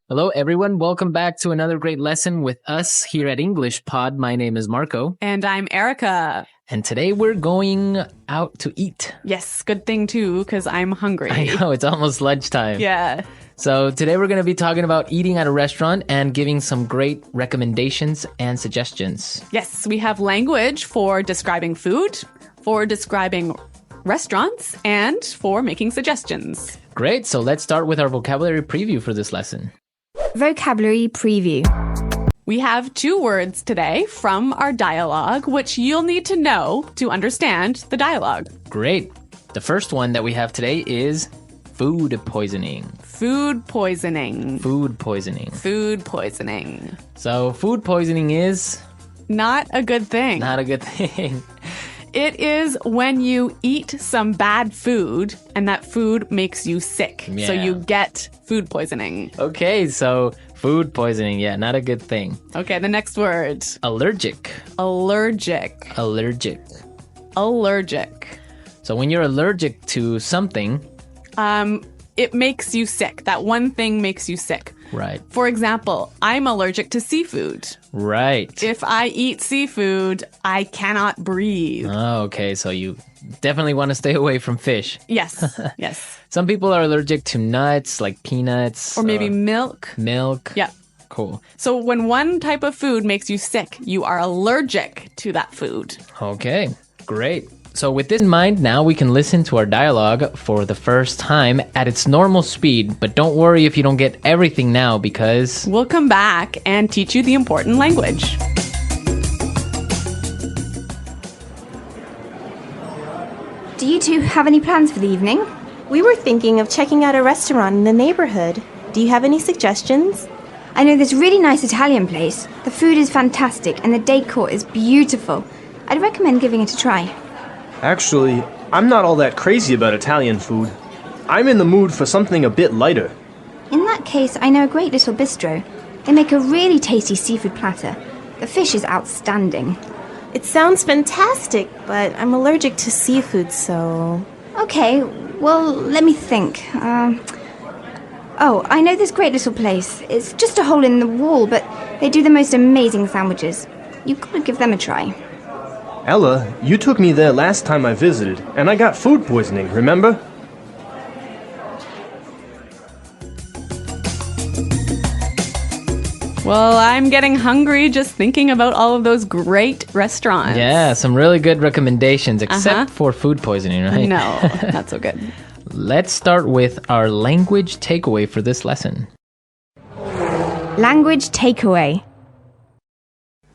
Hello, everyone. Welcome back to another great lesson with us here at English Pod. My name is Marco. And I'm Erica. And today we're going out to eat. Yes, good thing too, because I'm hungry. I know, it's almost lunchtime. Yeah. So today we're going to be talking about eating at a restaurant and giving some great recommendations and suggestions. Yes, we have language for describing food, for describing restaurants, and for making suggestions. Great. So let's start with our vocabulary preview for this lesson. Vocabulary preview. We have 2 words today from our dialogue, which you'll need to know to understand the dialogue. Great. The first one that we have today is food poisoning. Food poisoning. Food poisoning. Food poisoning. So food poisoning is not a good thing. not a good thing. It is when you eat some bad food and that food makes you sick. Yeah. So you get food poisoning. Okay, so food poisoning, yeah, not a good thing. Okay, the next word. Allergic. Allergic. Allergic. Allergic. So when you're allergic to something, it makes you sick. That one thing makes you sick. right, For example, I'm allergic to seafood. right. If I eat seafood, I cannot breathe. Oh, okay, so you definitely want to stay away from fish. Yes, yes. Some people are allergic to nuts, like peanuts. Or maybe milk. milk. Yeah. Cool. So when one type of food makes you sick, you are allergic to that food. Okay, great. So with this in mind, now we can listen to our dialogue for the first time at its normal speed. But don't worry if you don't get everything now because We'll come back and teach you the important language. Do you two have any plans for the evening? We were thinking of checking out a restaurant in the neighborhood. Do you have any suggestions? I know this really nice Italian place. The food is fantastic and the decor is beautiful. I'd recommend giving it a try. Actually, I'm not all that crazy about Italian food. I'm in the mood for something a bit lighter. In that case, I know a great little bistro. They make a really tasty seafood platter. The fish is outstanding. It sounds fantastic, but I'm allergic to seafood, so... Okay, well, let me think. Oh, I know this great little place. It's just a hole in the wall, but they do the most amazing sandwiches. You've got to give them a try. Ella, you took me there last time I visited, and I got food poisoning, remember? Well, I'm getting hungry just thinking about all of those great restaurants. yeah, some really good recommendations, except for food poisoning, right? No, not so good. Let's start with our language takeaway for this lesson. Language takeaway.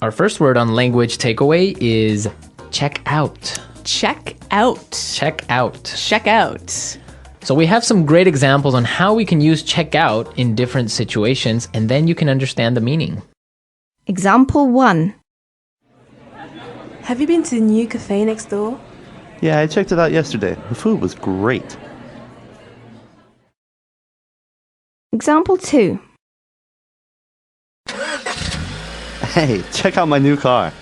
Our first word on language takeaway is check out. Check out. Check out. Check out. So we have some great examples on how we can use check out in different situations, and then you can understand the meaning. Example 1. Have you been to the new cafe next door? Yeah, I checked it out yesterday. The food was great. Example 2. Hey, check out my new car.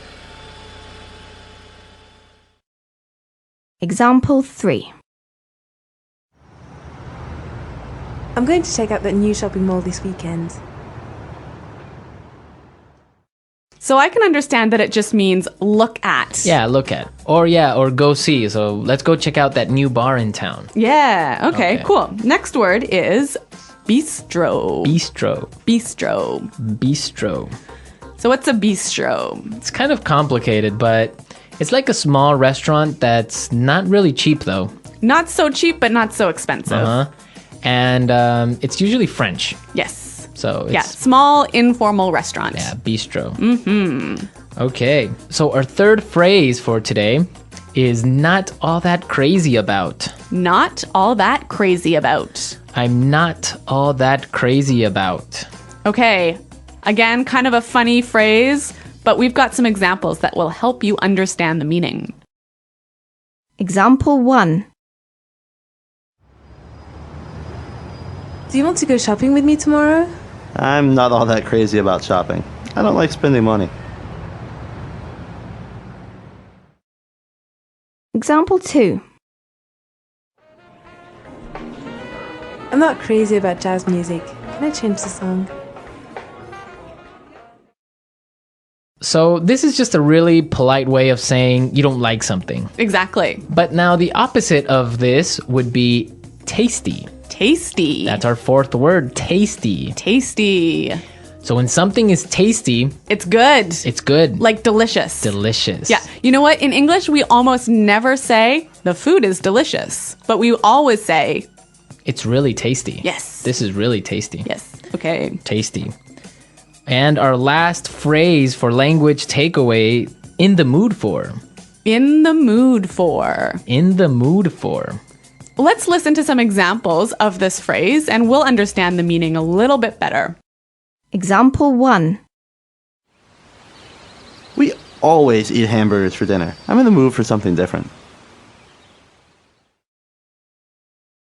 Example 3. I'm going to check out that new shopping mall this weekend. So I can understand that it just means look at. Yeah, look at. Or go see. So let's go check out that new bar in town. Yeah, okay, Okay. cool. Next word is bistro. Bistro. Bistro. Bistro. So what's a bistro? It's kind of complicated, but it's like a small restaurant that's not really cheap though. Not so cheap, but not so expensive. Uh-huh. And it's usually French. Yes. So it's Yeah, small informal restaurant. yeah, bistro. Okay. So our third phrase for today is not all that crazy about. Not all that crazy about. I'm not all that crazy about. Okay, again, kind of a funny phrase, but we've got some examples that will help you understand the meaning. Example 1. Do you want to go shopping with me tomorrow? I'm not all that crazy about shopping. I don't like spending money. Example 2. I'm not crazy about jazz music, Can I change the song? So this is just a really polite way of saying you don't like something. Exactly. But now the opposite of this would be tasty. Tasty. That's our fourth word, tasty. Tasty. So when something is tasty, It's good. it's good. Like delicious. Delicious. Yeah. You know what? In English, we almost never say the food is delicious, but we always say, It's really tasty. yes. This is really tasty. Yes. Okay. Tasty. And our last phrase for language takeaway, in the mood for. In the mood for. In the mood for. Let's listen to some examples of this phrase and we'll understand the meaning a little bit better. Example 1. We always eat hamburgers for dinner. I'm in the mood for something different.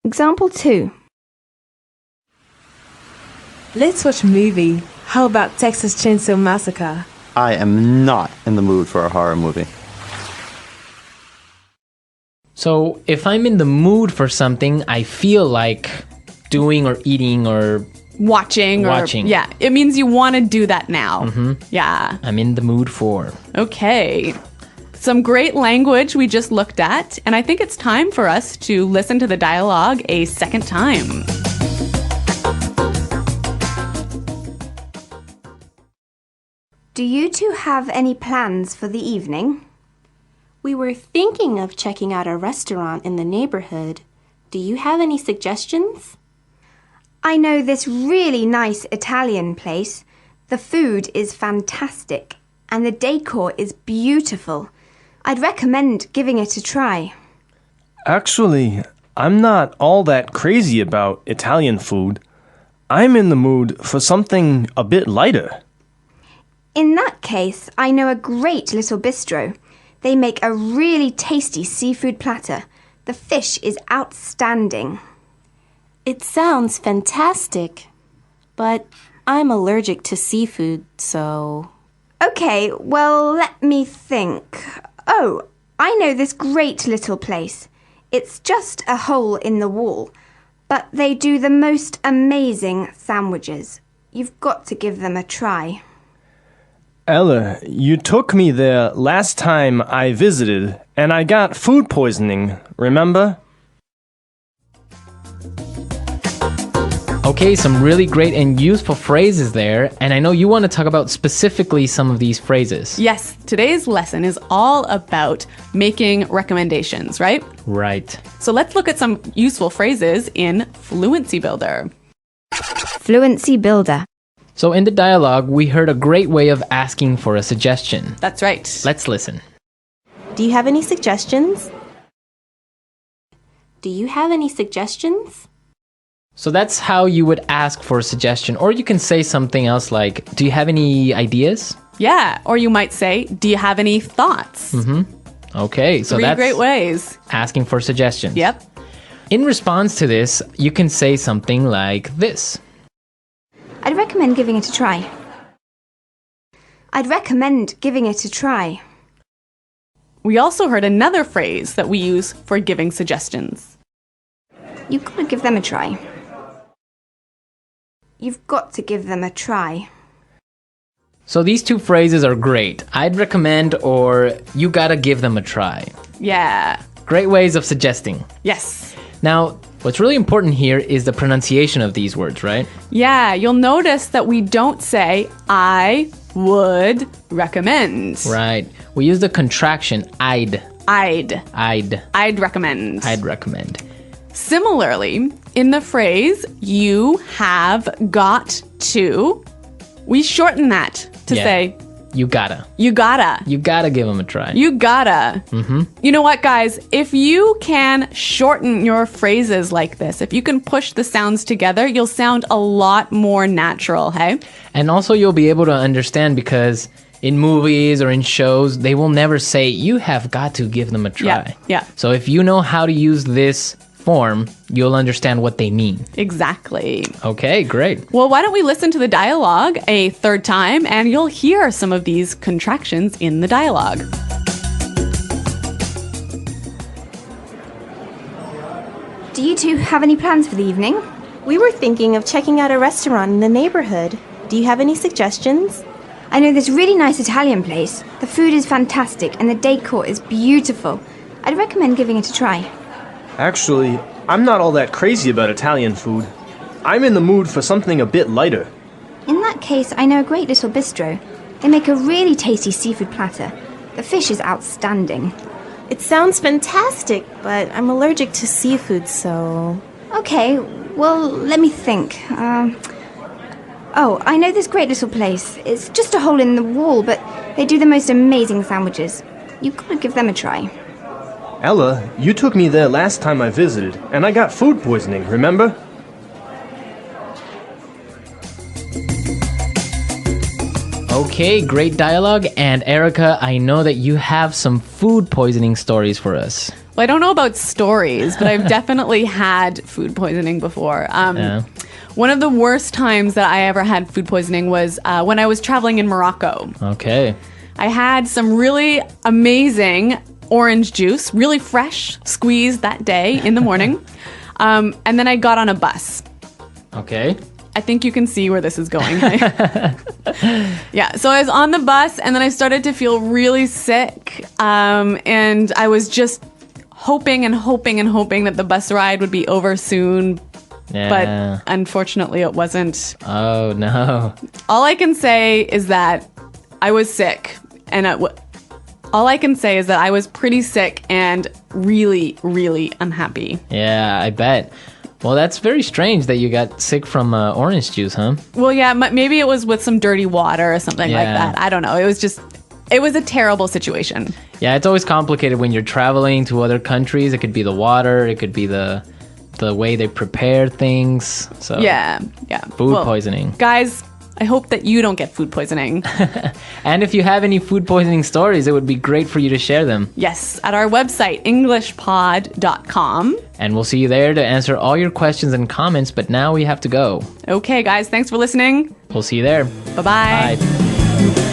Example 2. Let's watch a movie. How about Texas Chainsaw Massacre? I am not in the mood for a horror movie. So if I'm in the mood for something, I feel like doing or eating or Watching. Yeah. It means you want to do that now. Yeah. I'm in the mood for. Okay. Some great language we just looked at, and I think it's time for us to listen to the dialogue a second time. Do you two have any plans for the evening? We were thinking of checking out a restaurant in the neighborhood. Do you have any suggestions? I know this really nice Italian place. The food is fantastic and the decor is beautiful. I'd recommend giving it a try. Actually, I'm not all that crazy about Italian food. I'm in the mood for something a bit lighter. In that case, I know a great little bistro. They make a really tasty seafood platter. The fish is outstanding. It sounds fantastic, but I'm allergic to seafood, so... Okay, well, let me think. Oh, I know this great little place. It's just a hole in the wall, but they do the most amazing sandwiches. You've got to give them a try. Ella, you took me there last time I visited, and I got food poisoning, remember? Okay, some really great and useful phrases there, and I know you want to talk about specifically some of these phrases. Yes, today's lesson is all about making recommendations, right? Right. So let's look at some useful phrases in Fluency Builder. Fluency Builder. So in the dialogue, we heard a great way of asking for a suggestion. That's right. Let's listen. Do you have any suggestions? Do you have any suggestions? So that's how you would ask for a suggestion. Or you can say something else like, do you have any ideas? Yeah, or you might say, do you have any thoughts? Okay, so Three that's great ways. asking for suggestions. Yep. In response to this, you can say something like this. I'd recommend giving it a try. I'd recommend giving it a try. We also heard another phrase that we use for giving suggestions. You've got to give them a try. You've got to give them a try. So these two phrases are great. I'd recommend or you gotta give them a try. Yeah. Great ways of suggesting. Yes. Now, what's really important here is the pronunciation of these words, right? Yeah, you'll notice that we don't say, I would recommend. Right. We use the contraction I'd. I'd recommend. I'd recommend. Similarly, in the phrase, you have got to, we shorten that to say, You gotta. you gotta. You gotta give them a try. You gotta. You know what, guys? If you can shorten your phrases like this, if you can push the sounds together, you'll sound a lot more natural, hey? And also you'll be able to understand because in movies or in shows, they will never say, you have got to give them a try. Yeah. So if you know how to use this form, you'll understand what they mean. Exactly. Okay, great. Well, why don't we listen to the dialogue a third time and you'll hear some of these contractions in the dialogue. Do you two have any plans for the evening? We were thinking of checking out a restaurant in the neighborhood. Do you have any suggestions? I know this really nice Italian place. The food is fantastic and the decor is beautiful. I'd recommend giving it a try. Actually, I'm not all that crazy about Italian food. I'm in the mood for something a bit lighter. In that case, I know a great little bistro. They make a really tasty seafood platter. The fish is outstanding. It sounds fantastic, but I'm allergic to seafood, so... Okay, well, let me think. Oh, I know this great little place. It's just a hole in the wall, but they do the most amazing sandwiches. You could give them a try. Ella, you took me there last time I visited, and I got food poisoning, remember? Okay, great dialogue. And Erica, I know that you have some food poisoning stories for us. Well, I don't know about stories, but I've definitely had food poisoning before. Yeah. One of the worst times that I ever had food poisoning was when I was traveling in Morocco. Okay. I had some really amazing orange juice, really fresh, squeezed that day in the morning. And then I got on a bus. Okay. I think you can see where this is going. Yeah, so I was on the bus and then I started to feel really sick. And I was just hoping that the bus ride would be over soon. Yeah. But unfortunately it wasn't. Oh, no. All I can say is that I was sick. And all I can say is that I was pretty sick and really, really unhappy. Yeah, I bet. Well, that's very strange that you got sick from orange juice, huh? Well, yeah, maybe it was with some dirty water or something like that. I don't know. It was a terrible situation. Yeah, it's always complicated when you're traveling to other countries. It could be the water. It could be the way they prepare things. So Yeah. Food poisoning. Guys, I hope that you don't get food poisoning. And if you have any food poisoning stories, it would be great for you to share them. Yes, at our website, englishpod.com. And we'll see you there to answer all your questions and comments, but now we have to go. Okay, guys, thanks for listening. We'll see you there. Bye-bye. Bye.